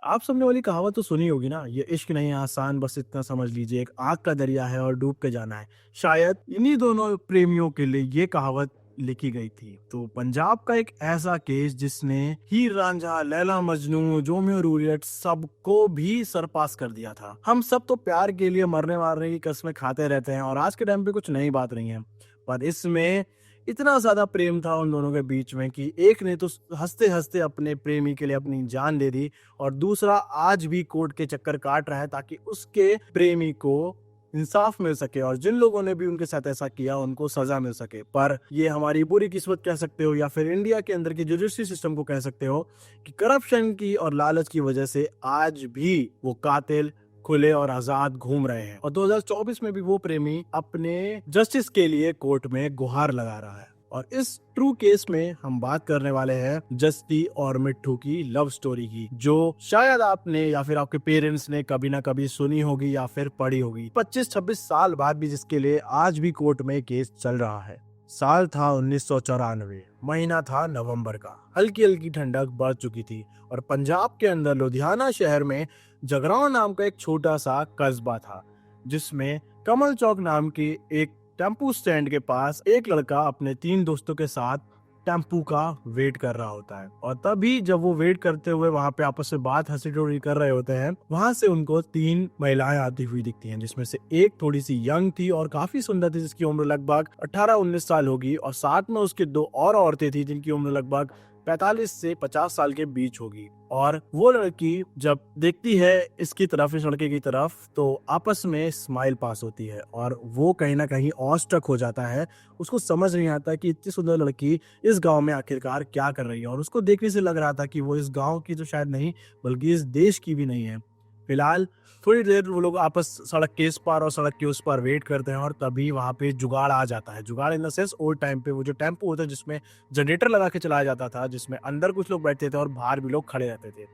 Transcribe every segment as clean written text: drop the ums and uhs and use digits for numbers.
आप सबने वाली कहावत तो सुनी होगी ना, ये इश्क नहीं आसान, बस इतना समझ लीजिए एक आग का दरिया है और डूब के जाना है। शायद इन्हीं दोनों प्रेमियों के लिए ये कहावत लिखी गई थी। तो पंजाब का एक ऐसा केस जिसने हीर रांझा, लैला मजनू, रोमियो और जूलियट सबको भी सरपास कर दिया था। हम सब तो प्यार के लिए मरने मारने की कस्में खाते रहते हैं और आज के टाइम पे कुछ नई बात नहीं है, पर इसमें इतना ज्यादा प्रेम था उन दोनों के बीच में कि एक ने तो हंसते हंसते अपने प्रेमी के लिए अपनी जान दे दी और दूसरा आज भी कोर्ट के चक्कर काट रहा है ताकि उसके प्रेमी को इंसाफ मिल सके और जिन लोगों ने भी उनके साथ ऐसा किया उनको सजा मिल सके। पर ये हमारी बुरी किस्मत कह सकते हो या फिर इंडिया के अंदर की जुडिशरी सिस्टम को कह सकते हो कि करप्शन की और लालच की वजह से आज भी वो कातिल खुले और आजाद घूम रहे हैं और 2024 में भी वो प्रेमी अपने जस्टिस के लिए कोर्ट में गुहार लगा रहा है। और इस ट्रू केस में हम बात करने वाले हैं जस्ती और मिट्ठू की लव स्टोरी की, जो शायद आपने या फिर आपके पेरेंट्स ने कभी ना कभी सुनी होगी या फिर पढ़ी होगी। 25-26 साल बाद भी जिसके लिए आज भी कोर्ट में केस चल रहा है। साल था 1994, महीना था नवंबर का। हल्की हल्की ठंडक बढ़ चुकी थी और पंजाब के अंदर लुधियाना शहर में जगरांव नाम का एक छोटा सा कस्बा था, जिसमें कमल चौक नाम की एक टेम्पू स्टैंड के पास एक लड़का अपने 3 दोस्तों के साथ टेम्पू का वेट कर रहा होता है। और तभी जब वो वेट करते हुए वहां पे आपस में बात हंसी ठोड़ी कर रहे होते हैं, वहां से उनको 3 महिलाएं आती हुई दिखती हैं, जिसमें से एक थोड़ी सी यंग थी और काफी सुंदर थी, जिसकी उम्र लगभग 18-19 साल होगी, और साथ में उसके 2 और औरतें थी जिनकी उम्र लगभग 45 से 50 साल के बीच होगी। और वो लड़की जब देखती है इसकी तरफ, इस लड़के की तरफ, तो आपस में स्माइल पास होती है और वो कहीं ना कहीं ऑस्ट्रक हो जाता है। उसको समझ नहीं आता कि इतनी सुंदर लड़की इस गांव में आखिरकार क्या कर रही है, और उसको देखने से लग रहा था कि वो इस गांव की तो शायद नहीं बल्कि इस देश की भी नहीं है। फिलहाल थोड़ी देर वो लोग आपस सड़क के इस पार और सड़क के उस पार वेट करते हैं और तभी वहां पे जुगाड़ आ जाता है। जुगाड़ in the sense old time पे वो जो टेम्पो होता है जिसमें जनरेटर लगा के चलाया जाता था, जिसमें अंदर कुछ लोग बैठते थे और बाहर भी लोग खड़े रहते थे।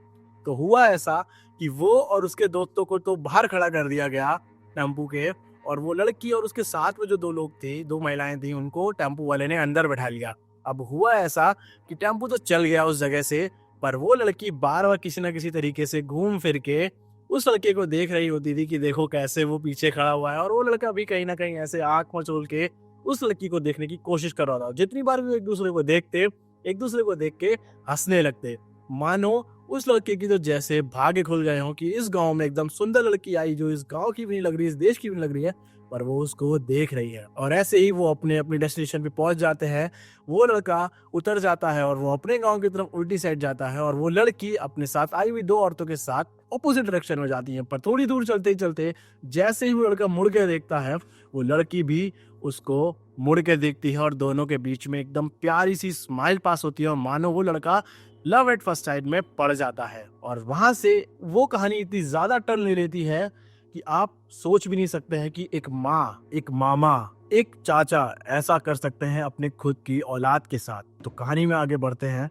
तो हुआ ऐसा कि वो और उसके दोस्तों को तो बाहर खड़ा कर दिया गया टेम्पू के, और वो लड़की और उसके साथ में जो 2 लोग थे, 2 महिलाएं थी, उनको टेम्पू वाले ने अंदर बैठा लिया। अब हुआ ऐसा कि टेम्पू तो चल गया उस जगह से, पर वो लड़की बार बार किसी ना किसी तरीके से घूम फिर के उस लड़के को देख रही होती थी कि देखो कैसे वो पीछे खड़ा हुआ है, और वो लड़का भी कहीं ना कहीं ऐसे आंख मचोल के उस लड़की को देखने की कोशिश कर रहा था। जितनी बार भी वो एक दूसरे को देखते, एक दूसरे को देख के हंसने लगते, मानो उस लड़के की तो जैसे भाग्य खुल गए हो कि इस गांव में एकदम सुंदर लड़की आई जो इस गांव की भी नहीं लग रही, इस देश की भी नहीं लग रही है, पर वो उसको देख रही है। और ऐसे ही वो अपने अपनी डेस्टिनेशन पे पहुंच जाते हैं। वो लड़का उतर जाता है और वो अपने गांव की तरफ उल्टी साइड जाता है, और वो लड़की अपने साथ आई हुई 2 औरतों के साथ ऑपोजिट डायरेक्शन में जाती है। पर थोड़ी दूर चलते ही चलते जैसे ही वो लड़का मुड़ के देखता है, वो लड़की भी उसको मुड़ के देखती है और दोनों के बीच में एकदम प्यारी सी स्माइल पास होती है, और मानो वो लड़का लव एट फर्स्ट साइट में पड़ जाता है। और वहां से वो कहानी इतनी ज्यादा टर्न ले लेती है कि आप सोच भी नहीं सकते हैं कि एक माँ, एक मामा, एक चाचा ऐसा कर सकते हैं अपने खुद की औलाद के साथ। तो कहानी में आगे बढ़ते हैं।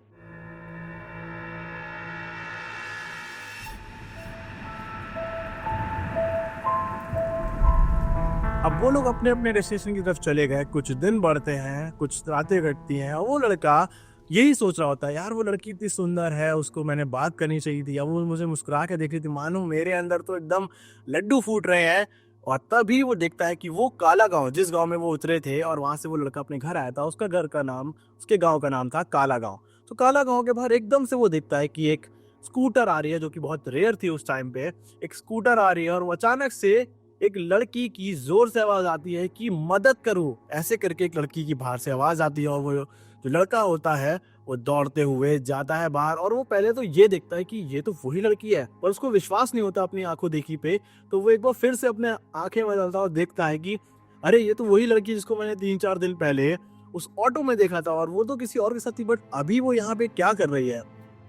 अब वो लोग अपने अपने डेस्टिनेशन की तरफ चले गए। कुछ दिन बढ़ते हैं, कुछ रातें कटती हैं, और वो लड़का यही सोच रहा होता है, यार वो लड़की इतनी सुंदर है, उसको मैंने बात करनी चाहिए थी, या वो मुझे मुस्कुरा के देख रही थी, मानो मेरे अंदर तो एकदम लड्डू फूट रहे हैं। और तभी वो देखता है कि वो काला गांव, जिस गांव में वो उतरे थे और वहां से वो लड़का अपने घर आया था, उसका घर का नाम, उसके गांव का नाम था काला गांव। तो काला गांव के बाहर एकदम से वो देखता है कि एक स्कूटर आ रही है, जो कि बहुत रेयर थी उस टाइम पे। एक स्कूटर आ रही है और वो अचानक से एक लड़की की जोर से आवाज आती है कि मदद करो, ऐसे करके एक लड़की की बाहर से आवाज आती है, और वो जो लड़का होता है वो दौड़ते हुए जाता है बाहर। और वो पहले तो ये देखता है कि ये तो वही लड़की है, पर उसको विश्वास नहीं होता अपनी आंखों देखी पे। तो वो एक बार फिर से अपने आंखें बदलता और देखता है कि अरे ये तो वही लड़की जिसको मैंने 3-4 दिन पहले उस ऑटो में देखा था, और वो तो किसी और के साथ थी, बट अभी वो यहाँ पे क्या कर रही है।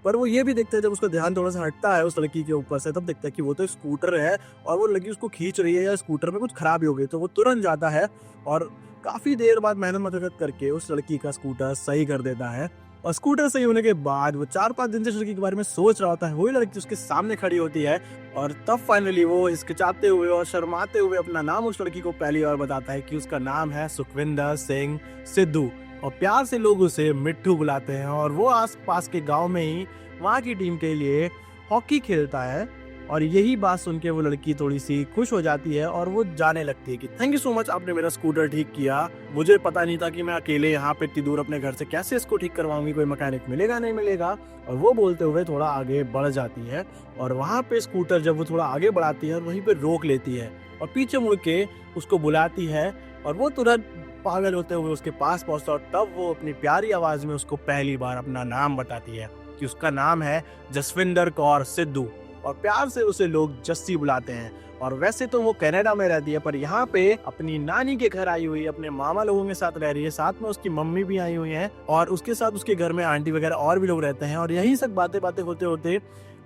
पर वो ये भी देखता है, जब उसका ध्यान थोड़ा सा हटता है उस लड़की के ऊपर से, तब देखता है कि वो तो एक स्कूटर है और वो लड़की उसको खींच रही है, या स्कूटर में कुछ खराबी हो गई। तो वो तुरंत जाता है और काफी देर बाद मेहनत मशक्कत करके उस लड़की का स्कूटर सही कर देता है। और स्कूटर सही होने के बाद वो 4-5 दिन से उस लड़की के बारे में सोच रहा होता है। वही लड़की उसके सामने खड़ी होती है, और तब फाइनली वो हिचकिचाते हुए और शर्माते हुए अपना नाम उस लड़की को पहली बार बताता है कि उसका नाम है सुखविंदर सिंह सिद्धू, और प्यार से लोग उसे मिट्ठू बुलाते हैं। और वो आस पास के गाँव में ही वहाँ की टीम के लिए हॉकी खेलता है। और यही बात सुन के वो लड़की थोड़ी सी खुश हो जाती है और वो जाने लगती है कि थैंक यू सो मच, आपने मेरा स्कूटर ठीक किया। मुझे पता नहीं था कि मैं अकेले यहाँ पे इतनी दूर अपने घर से कैसे इसको ठीक करवाऊंगी, कोई मैकेनिक मिलेगा नहीं मिलेगा। और वो बोलते हुए थोड़ा आगे बढ़ जाती है और वहाँ पे स्कूटर जब वो थोड़ा आगे बढ़ाती है और वहीं पे रोक लेती है और पीछे मुड़ के उसको बुलाती है और वो तुरंत पागल होते हुए उसके पास पहुंचता है और तब वो अपनी प्यारी आवाज में उसको पहली बार अपना नाम बताती है कि उसका नाम है जसविंदर कौर सिद्धू और प्यार से उसे लोग जस्सी बुलाते हैं। और वैसे तो वो कनाडा में रहती है पर यहाँ पे अपनी नानी के घर आई हुई है, अपने मामा लोगों के साथ रह रही है, साथ में उसकी मम्मी भी आई हुई है और उसके साथ उसके घर में आंटी वगैरह और भी लोग रहते हैं। और यही सब बातें बातें होते होते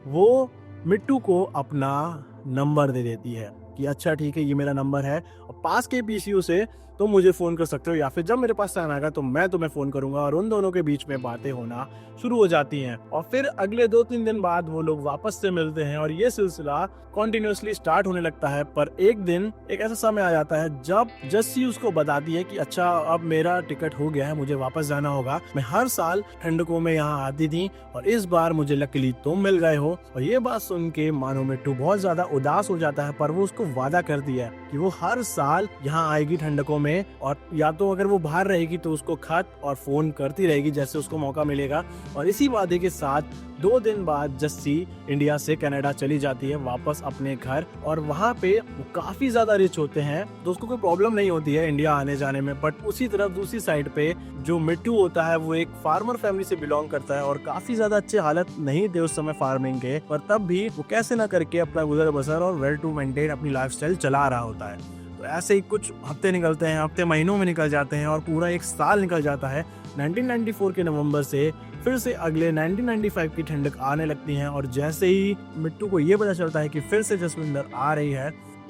वो मिट्टू को अपना नंबर दे देती है कि अच्छा ठीक है, ये मेरा नंबर है और पास के पीसीयू से तुम मुझे फोन कर सकते हो या फिर जब मेरे पास टाइम आएगा तो मैं तुम्हें फोन करूंगा। और उन दोनों के बीच में बातें होना शुरू हो जाती हैं और फिर अगले 2-3 दिन बाद वो लोग वापस से मिलते हैं और ये सिलसिला कॉन्टिन्यूसली स्टार्ट होने लगता है। पर एक दिन एक ऐसा समय आ जाता है जब जस्सी उसको बताती है कि अच्छा अब मेरा टिकट हो गया है, मुझे वापस जाना होगा। मैं हर साल ठंडकों में यहाँ आती थी और इस बार मुझे लकीली तुम मिल गए हो। और ये बात सुन के मानो मिट्टू बहुत ज्यादा उदास हो जाता है पर वो उसको वादा करती है कि वो हर साल यहाँ आएगी ठंडकों में और या तो अगर वो बाहर रहेगी तो उसको खत और फोन करती रहेगी जैसे उसको मौका मिलेगा। और इसी वादे के साथ 2 दिन बाद जस्सी इंडिया से कनाडा चली जाती है वापस अपने घर और वहाँ पे वो काफी ज्यादा रिच होते हैं तो उसको कोई प्रॉब्लम नहीं होती है इंडिया आने जाने में। बट उसी तरफ दूसरी साइड पे जो मिट्टू होता है वो एक फार्मर फैमिली से बिलोंग करता है और काफी ज्यादा अच्छे हालत नहीं थे उस समय फार्मिंग के, पर तब भी वो कैसे ना करके अपना गुजर बसर और वेल टू मेंटेन अपनी लाइफस्टाइल चला रहा होता है। तो ऐसे ही कुछ हफ्ते निकलते हैं, हफ्ते महीनों में निकल जाते हैं और पूरा एक साल निकल जाता है। 1994 के नवंबर से फिर से अगले 1995 की ठंडक आने लगती है और जैसे ही मिट्टू को ये पता चलता है कि फिर से जसविंदर आ रही है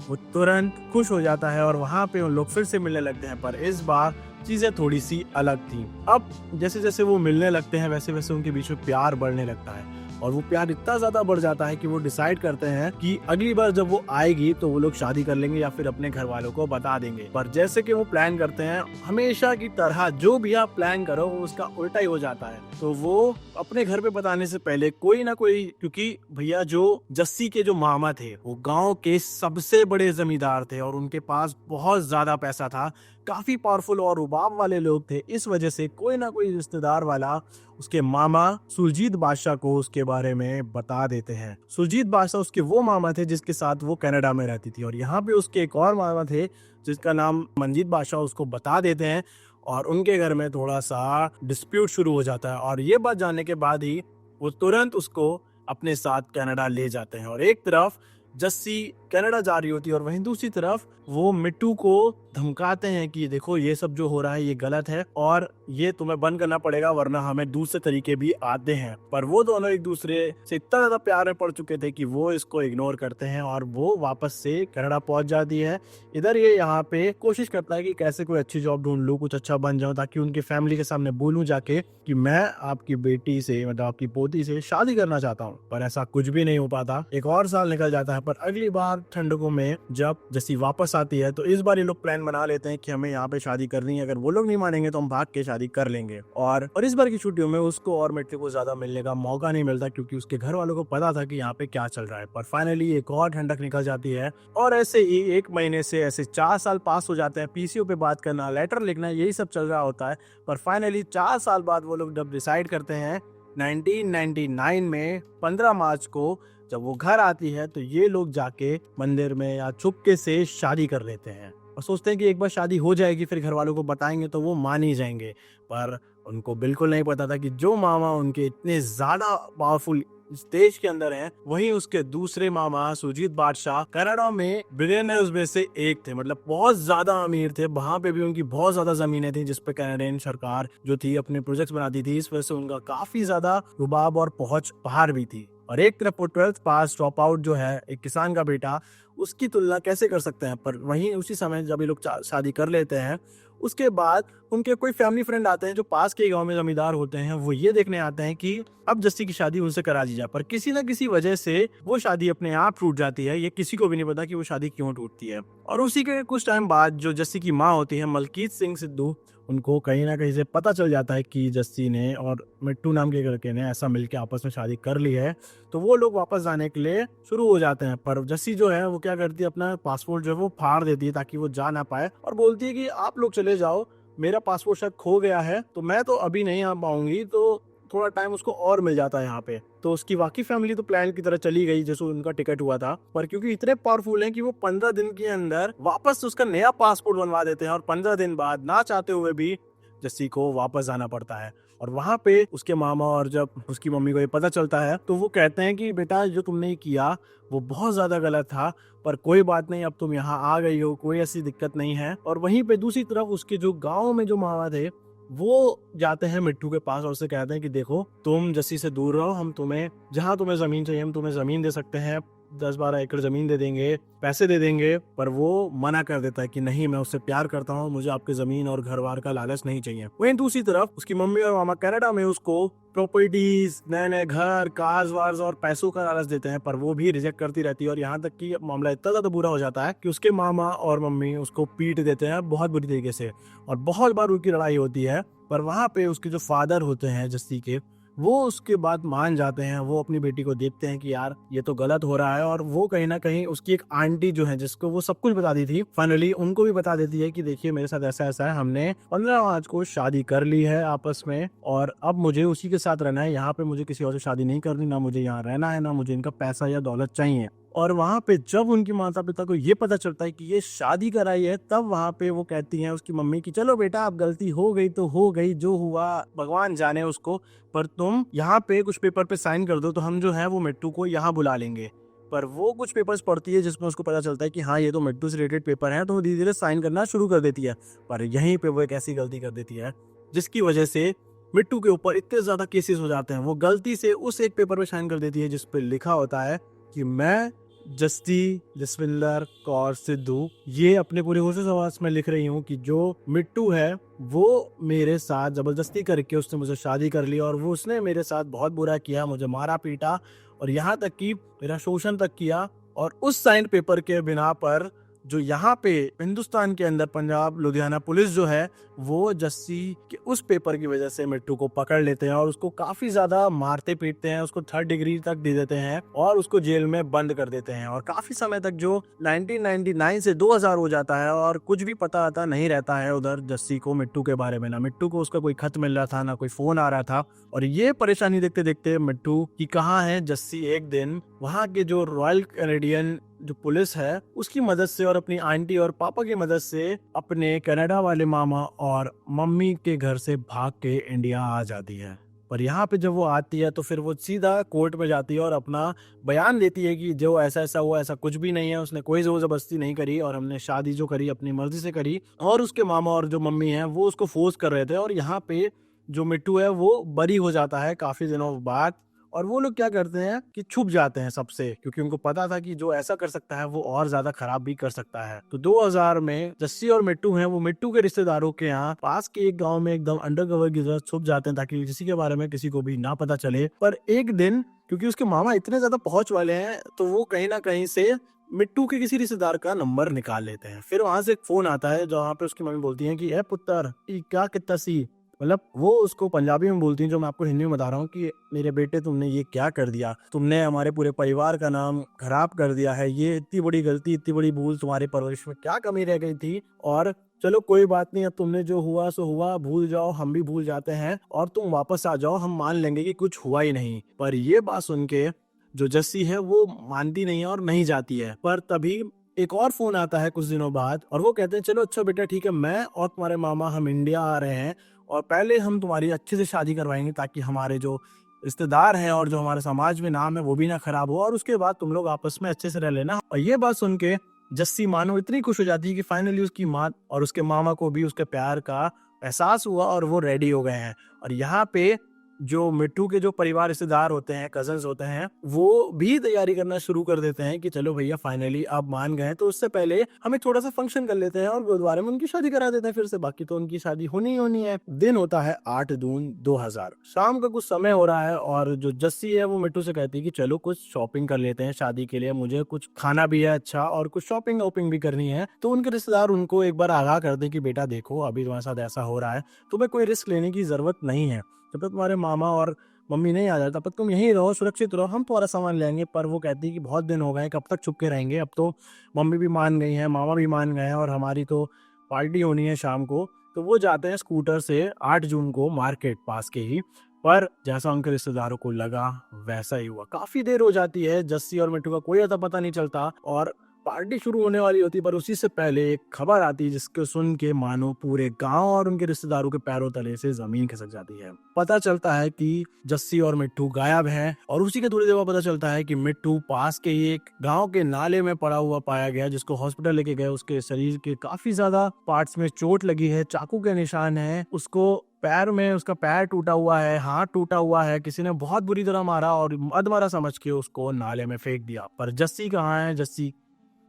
वो तुरंत खुश हो जाता है और वहाँ पे उन लोग फिर से मिलने लगते हैं। पर इस बार चीजें थोड़ी सी अलग थी। अब जैसे जैसे वो मिलने लगते हैं वैसे वैसे उनके बीच में प्यार बढ़ने लगता है और वो प्यार इतना ज्यादा बढ़ जाता है कि वो डिसाइड करते हैं कि अगली बार जब वो आएगी तो वो लोग शादी कर लेंगे या फिर अपने घर वालों को बता देंगे। पर जैसे कि वो प्लान करते हैं हमेशा की तरह जो भी आप प्लान करो वो उसका उल्टा ही हो जाता है। तो वो अपने घर पे बताने से पहले कोई ना कोई, क्योंकि भैया जो जस्सी के जो मामा थे वो गांव के सबसे बड़े जमींदार थे और उनके पास बहुत ज्यादा पैसा था, काफी पावरफुल और रुबाब वाले लोग थे। इस वजह से कोई ना कोई रिश्तेदार वाला उसके मामा सुरजीत बादशाह को उसके बारे में बता देते हैं। सुरजीत बादशाह उसके वो मामा थे जिसके साथ वो कनाडा में रहती थी और यहाँ पे उसके एक और मामा थे जिसका नाम मंजीत बादशाह, उसको बता देते हैं और उनके घर में थोड़ा सा डिस्प्यूट शुरू हो जाता है। और ये बात जानने के बाद ही वो तुरंत उसको अपने साथ कनाडा ले जाते हैं और एक तरफ जस्सी कनाडा जा रही होती है और वहीं दूसरी तरफ वो मिट्टू को धमकाते हैं कि देखो ये सब जो हो रहा है ये गलत है और ये तुम्हें बंद करना पड़ेगा वरना हमें दूसरे तरीके भी आते हैं। पर वो दोनों एक दूसरे से इतना ज्यादा प्यार में पड़ चुके थे कि वो इसको इग्नोर करते हैं और वो वापस से कनाडा पहुंच जाती है। इधर ये यहाँ पे कोशिश करता है कि कैसे कोई अच्छी जॉब ढूंढ लूं, कुछ अच्छा बन जाऊं ताकि उनकी फैमिली के सामने बोलूं जाके कि मैं आपकी बेटी से मतलब आपकी पोती से शादी करना चाहता हूँ। पर ऐसा कुछ भी नहीं हो पाता। एक और साल निकल जाता है पर अगली बार ठंडकों में जब जैसी वापस आती है तो इस बार ये लोग प्लान बना लेते हैं कि हमें यहाँ पे शादी करनी है, अगर वो लोग नहीं मानेंगे तो हम भाग के शादी कर लेंगे। और इस बार की छुट्टियों में उसको और मिट्टू को ज्यादा मिलने का मौका नहीं मिलता क्योंकि उसके घर वालों को पता था कि यहाँ पे क्या चल रहा है। पर फाइनली एक और ठंडक निकल जाती है और ऐसे ही 1 महीने से ऐसे 4 साल पास हो जाते हैं। पीसीओ पे बात करना, लेटर लिखना, यही सब चल रहा होता है। पर फाइनली 4 साल बाद वो लोग जब डिसाइड करते हैं 1999 में 15 मार्च को जब वो घर आती है तो ये लोग जाके मंदिर में या चुपके से शादी कर लेते हैं और सोचते हैं कि एक बार शादी हो जाएगी फिर घर वालों को बताएंगे तो वो मान ही जाएंगे। पर उनको बिल्कुल नहीं पता था कि जो मामा उनके इतने ज्यादा पावरफुल इस देश के अंदर हैं वहीं उसके दूसरे मामा सुरजीत बादशाह कनाडा में बिलियनर्स में से एक थे, मतलब बहुत ज्यादा अमीर थे। वहां पे भी उनकी बहुत ज्यादा जमीनें थी जिसपे कनाडियन सरकार जो थी अपने प्रोजेक्ट्स बनाती थी। इस वजह से उनका काफी ज्यादा रुबाब और पहुंच बाहर भी थी। और एक तरफ वो 12th पास ड्रॉप आउट जो है एक किसान का बेटा, उसकी तुलना कैसे कर सकते हैं। पर वहीं उसी समय जब ये लोग शादी कर लेते हैं उसके बाद उनके कोई फैमिली फ्रेंड आते हैं जो पास के गांव में जमींदार होते हैं, वो ये देखने आते हैं कि अब जस्सी की शादी उनसे करा दी जाए। पर किसी न किसी वजह से वो शादी अपने आप टूट जाती है, ये किसी को भी नहीं पता कि वो शादी क्यों टूटती है। और उसी के कुछ टाइम बाद जो जस्सी की माँ होती है मलकीत सिंह सिद्धू, उनको कहीं ना कहीं से पता चल जाता है कि जस्सी ने और मिट्टू नाम के लड़के ने ऐसा मिलके आपस में शादी कर ली है, तो वो लोग वापस जाने के लिए शुरू हो जाते हैं। पर जस्सी जो है वो क्या करती है, अपना पासपोर्ट जो है वो फाड़ देती है ताकि वो जा ना पाए, और बोलती है कि आप लोग चले जाओ, मेरा पासपोर्ट शायद खो गया है तो मैं तो अभी नहीं आ पाऊंगी, तो थोड़ा टाइम उसको और मिल जाता है यहाँ पे। तो उसकी बाकी फैमिली तो प्लान की तरह चली गई जैसे उनका टिकट हुआ था, पर क्योंकि इतने पावरफुल हैं कि वो 15 दिन के अंदर वापस उसका नया पासपोर्ट बनवा देते हैं, और 15 दिन बाद ना चाहते हुए भी जस्सी को वापस जाना पड़ता है। और वहां पे उसके मामा और जब उसकी मम्मी को ये पता चलता है तो वो कहते हैं कि बेटा जो तुमने ये किया वो बहुत ज्यादा गलत था, पर कोई बात नहीं, अब तुम यहाँ आ गई हो, कोई ऐसी दिक्कत नहीं है। और वहीं पे दूसरी तरफ उसके जो गाँव में जो मामा थे वो जाते हैं मिट्टू के पास और उसे कहते हैं कि देखो तुम जस्सी से दूर रहो, हम तुम्हें जहाँ तुम्हें जमीन चाहिए हम तुम्हें जमीन दे सकते हैं, 10-12 एकड़ जमीन दे देंगे, पैसे दे देंगे। पर वो मना कर देता है कि नहीं, मैं उससे प्यार करता हूँ, मुझे आपकी जमीन और घर बार का लालच नहीं चाहिए। वहीं दूसरी तरफ उसकी मम्मी और मामा कनाडा में उसको प्रॉपर्टीज, नए नए घर, कार्स वार्स और पैसों का लालच देते हैं, पर वो भी रिजेक्ट करती रहती है। और यहाँ तक कि मामला इतना ज्यादा बुरा हो जाता है कि उसके मामा और मम्मी उसको पीट देते हैं बहुत बुरी तरीके से, और बहुत बार उनकी लड़ाई होती है। पर वहां पे उसके जो फादर होते हैं जस्सी के, वो उसके बाद मान जाते हैं, वो अपनी बेटी को देखते हैं कि यार ये तो गलत हो रहा है, और वो कहीं ना कहीं उसकी एक आंटी जो है जिसको वो सब कुछ बता दी थी, फाइनली उनको भी बता देती है कि देखिए मेरे साथ ऐसा ऐसा है, हमने 15 मार्च को शादी कर ली है आपस में, और अब मुझे उसी के साथ रहना है, यहाँ पे मुझे किसी और से शादी नहीं करनी, ना मुझे यहाँ रहना है, ना मुझे इनका पैसा या दौलत चाहिए। और वहां पे जब उनकी माता पिता को ये पता चलता है कि ये शादी कराई है, तब वहां पे वो कहती हैं उसकी मम्मी की चलो बेटा अब गलती हो गई तो हो गई, जो हुआ भगवान जाने उसको, पर तुम यहाँ पे कुछ पेपर पे साइन कर दो तो हम जो है वो मिट्टू को यहाँ बुला लेंगे। पर वो कुछ पेपर्स पढ़ती है जिसमें उसको पता चलता है कि हाँ ये तो मिट्टू से रिलेटेड पेपर है, तो वो धीरे धीरे साइन करना शुरू कर देती है। पर यहीं पे वो एक ऐसी गलती कर देती है जिसकी वजह से मिट्टू के ऊपर इतने ज्यादा केसेस हो जाते हैं। वो गलती से उस एक पेपर पे साइन कर देती है जिसपे लिखा होता है कि मैं जस्ती जसविंदर कौर सिद्धू ये अपने पूरे होश आवाज में लिख रही हूँ कि जो मिट्टू है वो मेरे साथ जबरदस्ती करके उसने मुझे शादी कर ली, और वो उसने मेरे साथ बहुत बुरा किया, मुझे मारा पीटा और यहाँ तक कि मेरा शोषण तक किया। और उस साइन पेपर के बिना पर जो यहाँ पे हिंदुस्तान के अंदर पंजाब लुधियाना पुलिस जो है वो जस्सी के उस पेपर की वजह से मिट्टू को पकड़ लेते हैं और उसको काफी ज्यादा मारते पीटते हैं, उसको 3rd डिग्री तक दे देते हैं और उसको जेल में बंद कर देते हैं। और काफी समय तक जो 1999 से 2000 हो जाता है और कुछ भी पता आता नहीं रहता है उधर जस्सी को मिट्टू के बारे में, ना मिट्टू को उसका कोई खत मिल रहा था, ना कोई फोन आ रहा था। और ये परेशानी देखते देखते मिट्टू की कहाँ है जस्सी एक दिन वहाँ के जो रॉयल कैनेडियन जो पुलिस है उसकी मदद से और अपनी आंटी और पापा की मदद से अपने कनाडा वाले मामा और मम्मी के घर से भाग के इंडिया आ जाती है। पर यहाँ पे जब वो आती है तो फिर वो सीधा कोर्ट में जाती है और अपना बयान देती है कि जो ऐसा ऐसा हुआ ऐसा कुछ भी नहीं है, उसने कोई जोर जबरदस्ती नहीं करी और हमने शादी जो करी अपनी मर्जी से करी। और उसके मामा और जो मम्मी है वो उसको फोर्स कर रहे थे। और यहाँ पे जो मिट्टू है वो बरी हो जाता है काफी दिनों बाद। और वो लोग क्या करते हैं कि छुप जाते हैं सबसे, क्योंकि उनको पता था कि जो ऐसा कर सकता है वो और ज्यादा खराब भी कर सकता है। तो 2000 में जस्सी और मिट्टू हैं वो मिट्टू के रिश्तेदारों के यहाँ पास के एक गांव में एकदम अंडरकवर की तरह छुप जाते हैं ताकि किसी के बारे में किसी को भी ना पता चले। पर एक दिन क्योंकि उसके मामा इतने ज्यादा पहुंच वाले हैं तो वो कहीं ना कहीं से मिट्टू के किसी रिश्तेदार का नंबर निकाल लेते हैं। फिर वहां से एक फोन आता है जहाँ पे उसकी मम्मी बोलती है कि ए पुत्र क्या कितना सी, मतलब वो उसको पंजाबी में बोलती हैं जो मैं आपको हिंदी में बता रहा हूँ कि मेरे बेटे तुमने ये क्या कर दिया, तुमने हमारे पूरे परिवार का नाम खराब कर दिया है, ये इतनी बड़ी गलती इतनी बड़ी भूल, तुम्हारे परवरिश में क्या कमी रह गई थी। और चलो कोई बात नहीं, अब तुमने जो हुआ सो हुआ, भूल जाओ, हम भी भूल जाते हैं और तुम वापस आ जाओ, हम मान लेंगे कि कुछ हुआ ही नहीं। पर ये बात सुन के जो जस्सी है वो मानती नहीं है और नहीं जाती है। पर तभी एक और फोन आता है कुछ दिनों बाद और वो कहते हैं चलो अच्छा बेटा ठीक है, मैं और तुम्हारे मामा हम इंडिया आ रहे हैं और पहले हम तुम्हारी अच्छे से शादी करवाएंगे ताकि हमारे जो रिश्तेदार हैं और जो हमारे समाज में नाम है वो भी ना खराब हो, और उसके बाद तुम लोग आपस में अच्छे से रह लेना। और ये बात सुन के जस्सी मानो इतनी खुश हो जाती है कि फाइनली उसकी माँ और उसके मामा को भी उसके प्यार का एहसास हुआ और वो रेडी हो गए हैं। और यहाँ पे जो मिट्टू के जो परिवार रिश्तेदार होते हैं, कजन्स होते हैं, वो भी तैयारी करना शुरू कर देते हैं कि चलो भैया फाइनली आप मान गए, तो उससे पहले हमें थोड़ा सा फंक्शन कर लेते हैं और गुरुद्वारे में उनकी शादी करा देते हैं फिर से, बाकी तो उनकी शादी होनी ही होनी है। दिन होता है 8 जून 2000, शाम का कुछ समय हो रहा है और जो जस्सी है वो मिट्टू से कहती है कि चलो कुछ शॉपिंग कर लेते हैं शादी के लिए, मुझे कुछ खाना भी है अच्छा और कुछ शॉपिंग वॉपिंग भी करनी है। तो उनके रिश्तेदार उनको एक बार आगाह कर दें कि बेटा देखो अभी तुम्हारे साथ ऐसा हो रहा है, तुम्हें कोई रिस्क लेने की जरूरत नहीं है, जब तक तुम्हारे मामा और मम्मी नहीं आ जाते तब तक तुम यहीं रहो, सुरक्षित रहो, हम तुम्हारा सामान लेंगे। पर वो कहती है कि बहुत दिन हो गए, कब तक चुपके रहेंगे, अब तो मम्मी भी मान गई हैं, मामा भी मान गए हैं और हमारी तो पार्टी होनी है शाम को। तो वो जाते हैं स्कूटर से 8 जून को मार्केट पास के ही। पर जैसा उनके रिश्तेदारों को लगा वैसा ही हुआ, काफी देर हो जाती है, जस्सी और मिट्टू का कोई अता पता नहीं चलता और पार्टी शुरू होने वाली होती है। पर उसी से पहले एक खबर आती है जिसको सुन के मानो पूरे गांव और उनके रिश्तेदारों के पैरों तले से जमीन खिसक जाती है। पता चलता है कि जस्सी और मिट्टू गायब हैं और उसी के थोड़ी देर बाद पता चलता है कि मिट्टू पास के ही एक गांव के नाले में पड़ा हुआ पाया गया, जिसको हॉस्पिटल लेके गए। उसके शरीर के काफी ज्यादा पार्ट्स में चोट लगी है, चाकू के निशान है, उसको पैर में उसका पैर टूटा हुआ है, हाथ टूटा हुआ है, किसी ने बहुत बुरी तरह मारा और अधमरा समझ के उसको नाले में फेंक दिया। पर जस्सी कहाँ है, जस्सी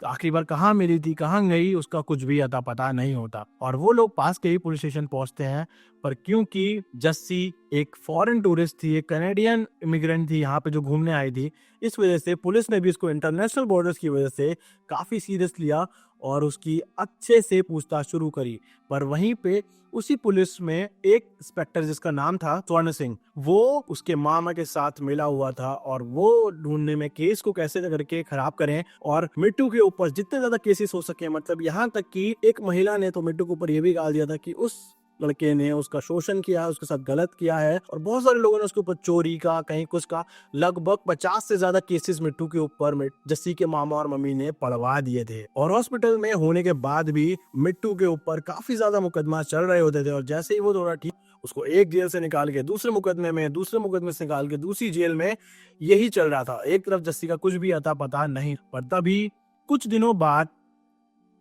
आखिरी बार कहाँ मिली थी, कहाँ गई, उसका कुछ भी अता पता नहीं होता। और वो लोग पास के ही पुलिस स्टेशन पहुंचते हैं, पर क्योंकि जस्सी एक फॉरेन टूरिस्ट थी, एक कनेडियन इमिग्रेंट थी यहाँ पे जो घूमने आई थी, इस वजह से पुलिस ने भी इसको इंटरनेशनल बॉर्डर्स की वजह से काफी सीरियस लिया और उसकी अच्छे से पूछताछ शुरू करी। पर वहीं पे उसी पुलिस में एक इंस्पेक्टर जिसका नाम था स्वर्ण सिंह, वो उसके मामा के साथ मिला हुआ था और वो ढूंढने में केस को कैसे करके खराब करें और मिट्टू के ऊपर जितने ज्यादा केसेस हो सके, मतलब यहाँ तक कि एक महिला ने तो मिट्टू के ऊपर ये भी गाल दिया था कि उस लड़के ने उसका शोषण किया, उसके साथ गलत किया है और बहुत सारे लोगों ने उसके ऊपर चोरी का, कहीं कुछ का, लगभग 50 से ज्यादा केसेस मिट्टू के ऊपर जस्सी के मामा और मम्मी ने पड़वा दिए थे। और हॉस्पिटल में होने के बाद भी मिट्टू के ऊपर काफी ज्यादा मुकदमा चल रहे होते थे और जैसे ही वो थोड़ा ठीक, उसको एक जेल से निकाल के दूसरे मुकदमे में, दूसरे मुकदमे से निकाल के दूसरी जेल में, यही चल रहा था। एक तरफ जस्सी का कुछ भी अता पता नहीं। पर तभी कुछ दिनों बाद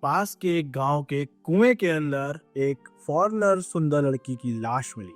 पास के एक गांव के कुएं के अंदर एक फॉरेनर सुंदर लड़की की लाश मिली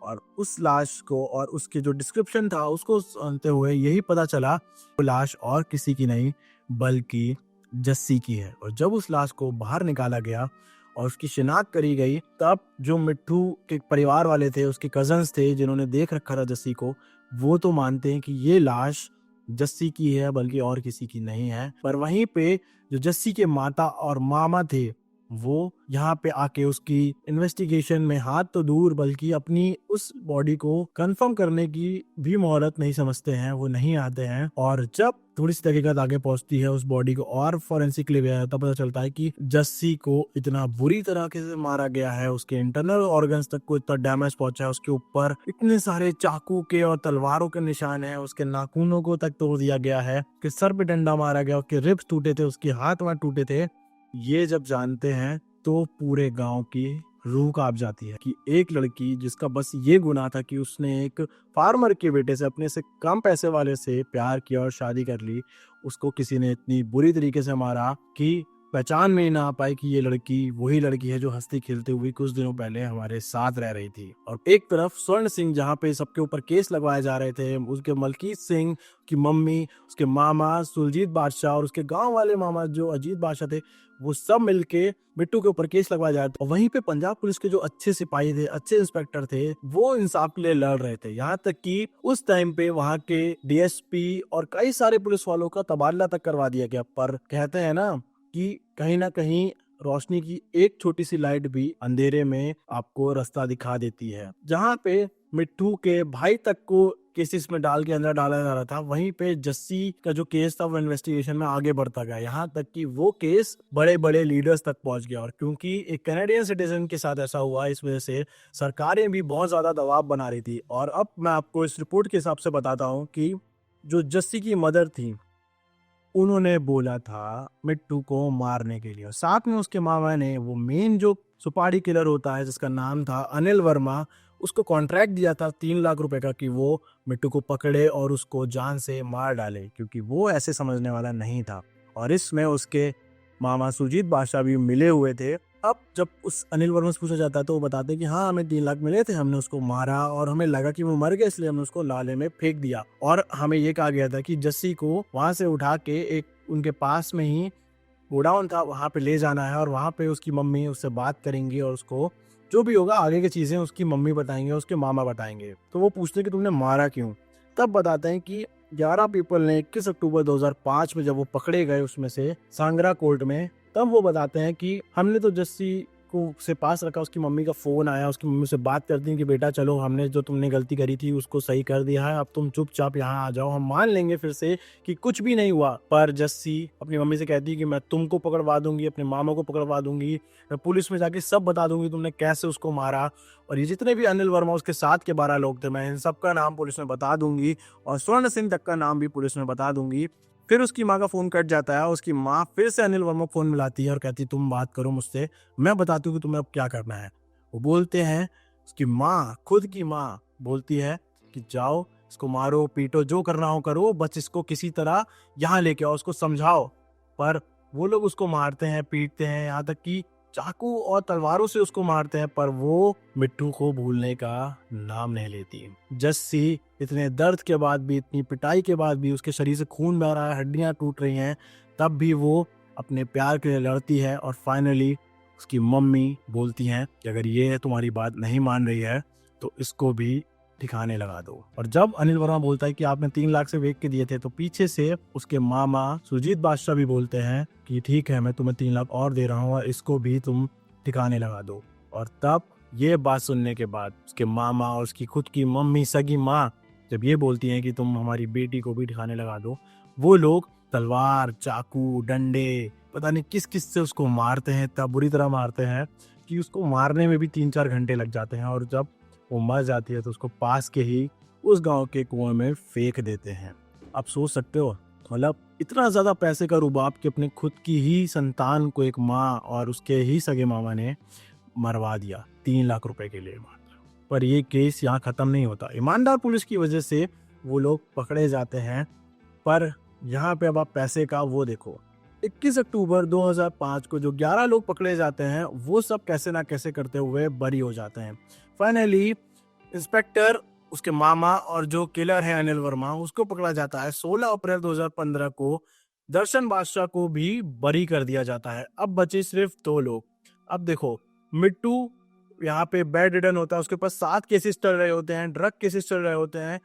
और उस लाश को और उसके जो डिस्क्रिप्शन था उसको सुनते हुए यही पता चला वो लाश और किसी की नहीं बल्कि जस्सी की है। और जब उस लाश को बाहर निकाला गया और उसकी शिनाख्त करी गई, तब जो मिट्टू के परिवार वाले थे, उसके कजन्स थे जिन्होंने देख रखा था जस्सी को, वो तो मानते हैं कि ये लाश जस्सी की है बल्कि और किसी की नहीं है। पर वहीं पे जो जस्सी के माता और मामा थे वो यहाँ पे आके उसकी इन्वेस्टिगेशन में हाथ तो दूर बल्कि अपनी उस बॉडी को कंफर्म करने की भी मोहलत नहीं समझते हैं, वो नहीं आते हैं। और जब थोड़ी सी तहकीकात आगे पहुंचती है उस बॉडी को और फॉरेंसिक ले गया, तब पता चलता है कि जस्सी को इतना बुरी तरह से मारा गया है, उसके इंटरनल ऑर्गन्स तक को इतना डैमेज पहुंचा है, उसके ऊपर इतने सारे चाकू के और तलवारों के निशान है, उसके नाखूनों को तक तोड़ दिया गया है, उसके सर पे डंडा मारा गया, उसके रिब्स टूटे थे, उसके हाथ वहां टूटे थे। ये जब जानते हैं तो पूरे गांव की रूह कांप जाती है कि एक लड़की जिसका बस ये गुनाह था कि उसने एक फार्मर के बेटे से, अपने से कम पैसे वाले से प्यार किया और शादी कर ली, उसको किसी ने इतनी बुरी तरीके से मारा कि पहचान में ही ना आ पाई कि ये लड़की वही लड़की है जो हंसती खेलती हुई कुछ दिनों पहले हमारे साथ रह रही थी। और एक तरफ स्वर्ण सिंह जहाँ पे सबके ऊपर केस लगवाए जा रहे थे, उसके मलकीत सिंह की मम्मी, उसके मामा सुलजीत बादशाह और उसके गांव वाले मामा जो अजीत बादशाह थे, वो सब मिलके मिट्टू के ऊपर केस लगवाए जा रहे थे। और वहीं पे पंजाब पुलिस के जो अच्छे सिपाही थे, अच्छे इंस्पेक्टर थे, वो इंसाफ के लिए लड़ रहे थे। यहाँ तक कि उस टाइम पे वहाँ के डीएसपी और कई सारे पुलिस वालों का तबादला तक करवा दिया गया। पर कहते हैं ना कि कहीं ना कहीं रोशनी की एक छोटी सी लाइट भी अंधेरे में आपको रास्ता दिखा देती है। जहाँ पे मिट्टू के भाई तक को केसेस में डाल के अंदर डाला जा रहा था, वहीं पे जस्सी का जो केस था वो इन्वेस्टिगेशन में आगे बढ़ता गया, यहाँ तक कि वो केस बड़े बड़े लीडर्स तक पहुंच गया। और क्योंकि एक कैनेडियन सिटीजन के साथ ऐसा हुआ, इस वजह से सरकारें भी बहुत ज्यादा दबाव बना रही थी। और अब मैं आपको इस रिपोर्ट के हिसाब से बताता हूँ कि जो जस्सी की मदर थी उन्होंने बोला था मिट्टू को मारने के लिए, और साथ में उसके मामा ने वो मेन जो सुपारी किलर होता है जिसका नाम था अनिल वर्मा, उसको कॉन्ट्रैक्ट दिया था 3 लाख रुपए का कि वो मिट्टू को पकड़े और उसको जान से मार डाले, क्योंकि वो ऐसे समझने वाला नहीं था। और इसमें उसके मामा सुजीत बादशाह भी मिले हुए थे। अब जब उस अनिल वर्मा से पूछा जाता है तो वो बताते हैं कि हाँ, हमें 3 लाख मिले थे, हमने उसको मारा और हमें लगा कि वो मर गया, इसलिए हमने उसको नाले में फेंक दिया। और हमें ये कहा गया था कि जस्सी को वहां से उठा के एक उनके पास में ही गोडाउन था, वहां पे ले जाना है और वहां पे उसकी मम्मी उससे बात करेंगी और उसको जो भी होगा आगे की चीजें उसकी मम्मी बताएंगे, उसके मामा बताएंगे। तो वो पूछते हैं कि तुमने मारा क्यों। तब बताते हैं कि 11 पीपल ने 21 अक्टूबर 2005 में जब वो पकड़े गए उसमें से सांगरा कोर्ट में, तब वो बताते हैं कि हमने तो जस्सी को से पास रखा, उसकी मम्मी का फोन आया, उसकी मम्मी से बात करती है कि बेटा चलो, हमने जो तुमने गलती करी थी उसको सही कर दिया है, अब तुम चुपचाप यहाँ आ जाओ, हम मान लेंगे फिर से कि कुछ भी नहीं हुआ। पर जस्सी अपनी मम्मी से कहती है कि मैं तुमको पकड़वा दूंगी, अपने मामा को पकड़वा दूंगी, मैं पुलिस में जाके सब बता दूंगी तुमने कैसे उसको मारा, और ये जितने भी अनिल वर्मा उसके साथ के 12 लोग थे, मैं इन सबका नाम पुलिस में बता दूंगी और स्वर्ण सिंह तक का नाम भी पुलिस में बता दूंगी। फिर उसकी माँ का फोन कट जाता है, उसकी माँ फिर से अनिल वर्मा को फोन मिलाती है और कहती है तुम बात करो मुझसे, मैं बताती हूँ कि तुम्हें अब क्या करना है। वो बोलते हैं, उसकी माँ, खुद की माँ बोलती है कि जाओ इसको मारो पीटो, जो करना हो करो, बस इसको किसी तरह यहाँ लेके आओ, उसको समझाओ। पर वो लोग उसको मारते हैं, पीटते हैं, यहाँ तक कि चाकू और तलवारों से उसको मारते हैं, पर वो मिट्टू को भूलने का नाम नहीं लेती। जस्सी इतने दर्द के बाद भी, इतनी पिटाई के बाद भी, उसके शरीर से खून बह रहा है, हड्डियां टूट रही हैं, तब भी वो अपने प्यार के लिए लड़ती है। और फाइनली उसकी मम्मी बोलती हैं कि अगर ये तुम्हारी बात नहीं मान रही है तो इसको भी ठिकाने लगा दो। और जब अनिल वर्मा बोलता है कि आपने 3 लाख से बेच के दिए थे, तो पीछे से उसके मामा सुजीत बादशाह भी बोलते हैं कि ठीक है, मैं तुम्हें 3 लाख और दे रहा हूँ और इसको भी तुम ठिकाने लगा दो। और तब ये बात सुनने के बाद उसके मामा और उसकी खुद की मम्मी, सगी माँ, जब ये बोलती हैं कि तुम हमारी बेटी को भी ठिकाने लगा दो, वो लोग तलवार, चाकू, डंडे, पता नहीं किस किस से उसको मारते हैं, इतना बुरी तरह मारते हैं कि उसको मारने में भी 3-4 घंटे लग जाते हैं। और जब वो मर जाती है तो उसको पास के ही उस गांव के कुएं में फेंक देते हैं। आप सोच सकते हो, मतलब इतना ज्यादा पैसे का रुबाब कि अपने खुद की ही संतान को एक माँ और उसके ही सगे मामा ने मरवा दिया 3 लाख रुपए के लिए। पर ये केस यहाँ खत्म नहीं होता। ईमानदार पुलिस की वजह से वो लोग पकड़े जाते हैं, पर यहाँ पे अब आप पैसे का वो देखो, 21 अक्टूबर 2005 को जो 11 लोग पकड़े जाते हैं वो सब कैसे ना कैसे करते हुए बरी हो जाते हैं। फाइनली इंस्पेक्टर, उसके मामा और जो किलर है अनिल वर्मा, उसको पकड़ा जाता है। 16 अप्रैल 2015 को दर्शन बादशाह को भी बरी कर दिया जाता है। अब बचे सिर्फ 2 लोग। अब देखो, मिट्टू यहाँ पे बेड रिडन होता है, उसके पास 7 केसेस चल रहे होते हैं, ड्रग केसेस चल रहे होते हैं,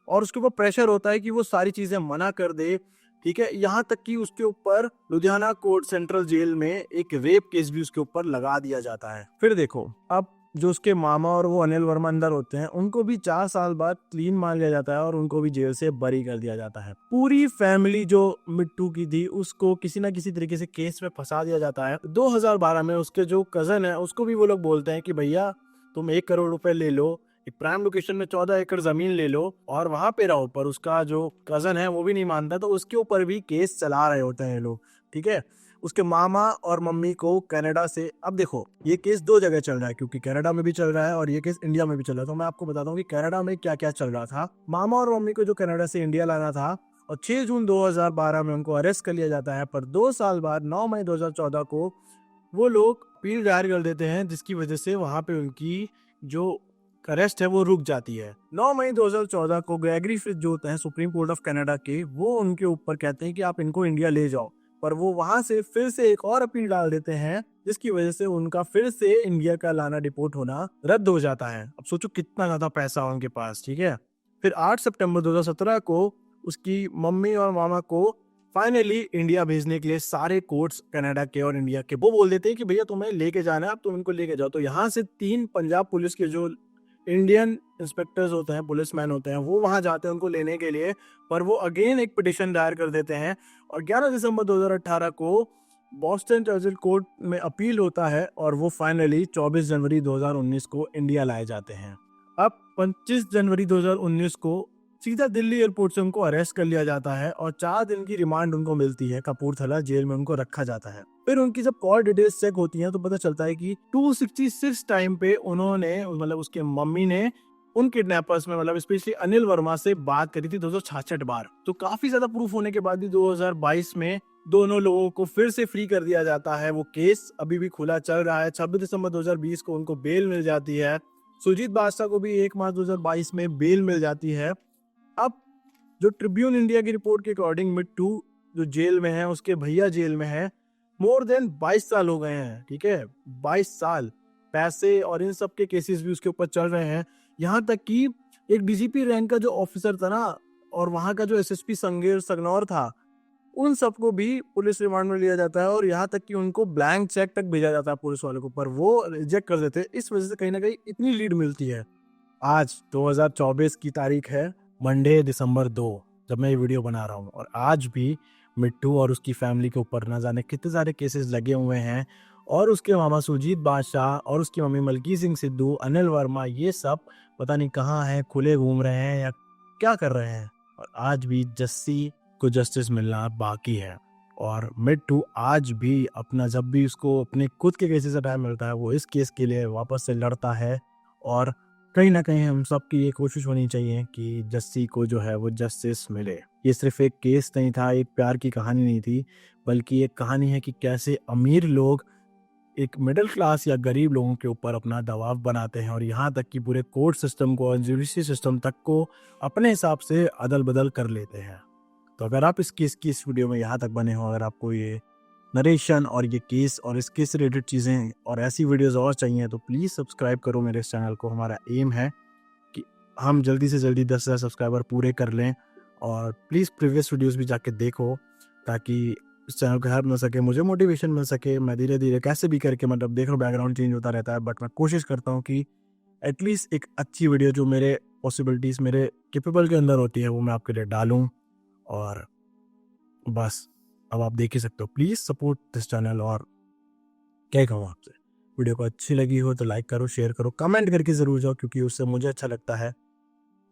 और उसके ऊपर प्रेशर होता है कि वो सारी चीजें मना कर दे, ठीक है। यहाँ तक कि उसके ऊपर लुधियाना कोर्ट सेंट्रल जेल में एक रेप केस भी उसके ऊपर लगा दिया जाता है। फिर देखो, अब जो उसके मामा और वो अनिल वर्मा अंदर होते हैं, उनको भी 4 साल बाद क्लीन मान लिया जाता है और उनको भी जेल से बरी कर दिया जाता है। पूरी फैमिली जो मिट्टू की थी उसको किसी ना किसी तरीके से केस में फंसा दिया जाता है। 2012 में उसके जो कजन है उसको भी वो लोग बोलते हैं कि भैया तुम 1 करोड़ रुपए ले लो, एक प्राइम लोकेशन में 14 एकड़ जमीन ले लो और वहां पे रहो। पर उसका जो कजन है वो भी नहीं मानता, तो उसके ऊपर भी केस चला रहे होते हैं लोग, ठीक है। उसके मामा और मम्मी को कनाडा से, अब देखो ये केस 2 जगह चल रहा है, क्योंकि कनाडा में भी चल रहा है और ये केस इंडिया में भी चल रहा है। तो मैं आपको बताता हूँ कि कनाडा में क्या क्या चल रहा था। मामा और मम्मी को जो कनाडा से इंडिया लाना था, और 6 जून 2012 में उनको अरेस्ट कर लिया जाता है। पर 2 साल बाद 9 मई 2014 को वो लोग अपील दायर कर देते हैं, जिसकी वजह से वहां पे उनकी जो अरेस्ट है वो रुक जाती है। 9 मई 2014 को ग्रेगरी फिट्ज जो होते हैं सुप्रीम कोर्ट ऑफ कनाडा के, वो उनके ऊपर कहते हैं कि आप इनको इंडिया ले जाओ। पर वो वहां से फिर से एक और अपील डाल देते हैं, जिसकी वजह से उनका फिर से इंडिया का लाना, डिपोर्ट होना रद्द हो जाता है। अब सोचो कितना ज्यादा पैसा है उनके पास, ठीक है। फिर 8 सितंबर 2017 को उसकी मम्मी और मामा को फाइनली इंडिया भेजने के लिए सारे कोर्ट्स कनाडा के और इंडिया के वो बोल देते हैं कि भैया तुम्हें लेके जाना है, अब तुम इनको लेके जाओ। तो यहाँ से 3 पंजाब पुलिस के जो इंडियन इंस्पेक्टर्स होते हैं, पुलिसमैन होते हैं, वो वहां जाते हैं उनको लेने के लिए। पर वो अगेन एक पिटिशन दायर कर देते हैं और 11 दिसंबर 2018 को बॉस्टन चर्चिल कोर्ट में अपील होता है और वो फाइनली 24 जनवरी 2019 को इंडिया लाए जाते हैं। अब 25 जनवरी 2019 को सीधा दिल्ली एयरपोर्ट से उनको अरेस्ट कर लिया जाता है और 4 दिन की रिमांड उनको मिलती है। कपूरथला जेल में उनको रखा जाता है। फिर उनकी जब कॉल डिटेल्स चेक होती हैं तो पता चलता है कि 266 टाइम पे उन्होंने, मतलब उसके मम्मी ने उन किडनैपर्स में, मतलब स्पेशली अनिल वर्मा से बात करी थी 266 बार। तो काफी ज्यादा प्रूफ होने के बाद भी 2022 में दोनों लोगों को फिर से फ्री कर दिया जाता है। वो केस अभी भी खुला चल रहा है। 26 दिसंबर 2020 को उनको बेल मिल जाती है। सुजीत बादशाह को भी 1 मार्च 2022 में बेल मिल जाती है। अब जो ट्रिब्यून इंडिया की रिपोर्ट के अकॉर्डिंग मिट्टू जो जेल में है, उसके भैया जेल में है, मोर देन 22 साल हो गए हैं। ठीक है, 22 साल। पैसे और इन सब के केसेस भी उसके ऊपर चल रहे हैं। यहाँ तक कि एक डीजीपी रैंक का जो ऑफिसर था ना, और वहां का जो एसएसपी संगेर सगनौर था, उन सबको भी पुलिस रिमांड में लिया जाता है और यहाँ तक कि उनको ब्लैंक चेक तक भेजा जाता है पुलिस वालों को, पर वो रिजेक्ट कर देते हैं। इस वजह से कहीं ना कहीं इतनी लीड मिलती है। आज 2024 की तारीख है, मंडे दिसंबर 2, जब मैं ये वीडियो बना रहा हूँ, और आज भी मिट्टू और उसकी फैमिली के ऊपर न जाने कितने सारे केसेस लगे हुए हैं। और उसके मामा सुजीत बादशाह और उसकी मम्मी मलकीत सिंह सिद्धू, अनिल वर्मा, ये सब पता नहीं कहाँ हैं, खुले घूम रहे हैं या क्या कर रहे हैं। और आज भी जस्सी को जस्टिस मिलना बाकी है। और मिट्टू आज भी अपना, जब भी उसको अपने खुद के केसेस से टाइम मिलता है, वो इस केस के लिए वापस से लड़ता है। और कहीं ना कहीं हम सब की ये कोशिश होनी चाहिए कि जस्सी को जो है वो जस्टिस मिले। ये सिर्फ एक केस नहीं था, एक प्यार की कहानी नहीं थी, बल्कि एक कहानी है कि कैसे अमीर लोग एक मिडिल क्लास या गरीब लोगों के ऊपर अपना दबाव बनाते हैं, और यहाँ तक कि पूरे कोर्ट सिस्टम को और जुडिशरी सिस्टम तक को अपने हिसाब से अदल बदल कर लेते हैं। तो अगर आप इस केस की इस वीडियो में यहाँ तक बने हो, अगर आपको ये नरेशन और ये केस और इस केस से रिलेटेड चीज़ें और ऐसी वीडियोस और चाहिए, तो प्लीज़ सब्सक्राइब करो मेरे इस चैनल को। हमारा एम है कि हम जल्दी से जल्दी 10,000 सब्सक्राइबर पूरे कर लें। और प्लीज़ प्रीवियस वीडियोस भी जाके देखो, ताकि इस चैनल को हेल्प मिल सके, मुझे मोटिवेशन मिल सके। मैं धीरे धीरे कैसे भी करके, मतलब देख रहा हूँ बैकग्राउंड चेंज होता रहता है, बट मैं कोशिश करता हूँ कि एटलीस्ट एक अच्छी वीडियो जो मेरे पॉसिबिलिटीज़, मेरे कैपेबल के अंदर होती है, वो मैं आपके लिए डालूँ। और बस अब आप देख ही सकते हो। Please support this channel. और क्या कहूँ आपसे, वीडियो को अच्छी लगी हो तो लाइक करो, शेयर करो, कमेंट करके ज़रूर जाओ, क्योंकि उससे मुझे अच्छा लगता है।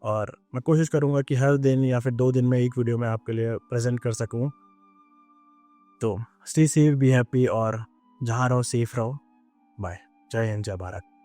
और मैं कोशिश करूँगा कि हर दिन या फिर 2 दिन में एक वीडियो मैं आपके लिए प्रेजेंट कर सकूँ। तो स्टे सेफ, बी हैप्पी, और जहाँ रहो सेफ रहो। बाय। जय हिंद, जय भारत।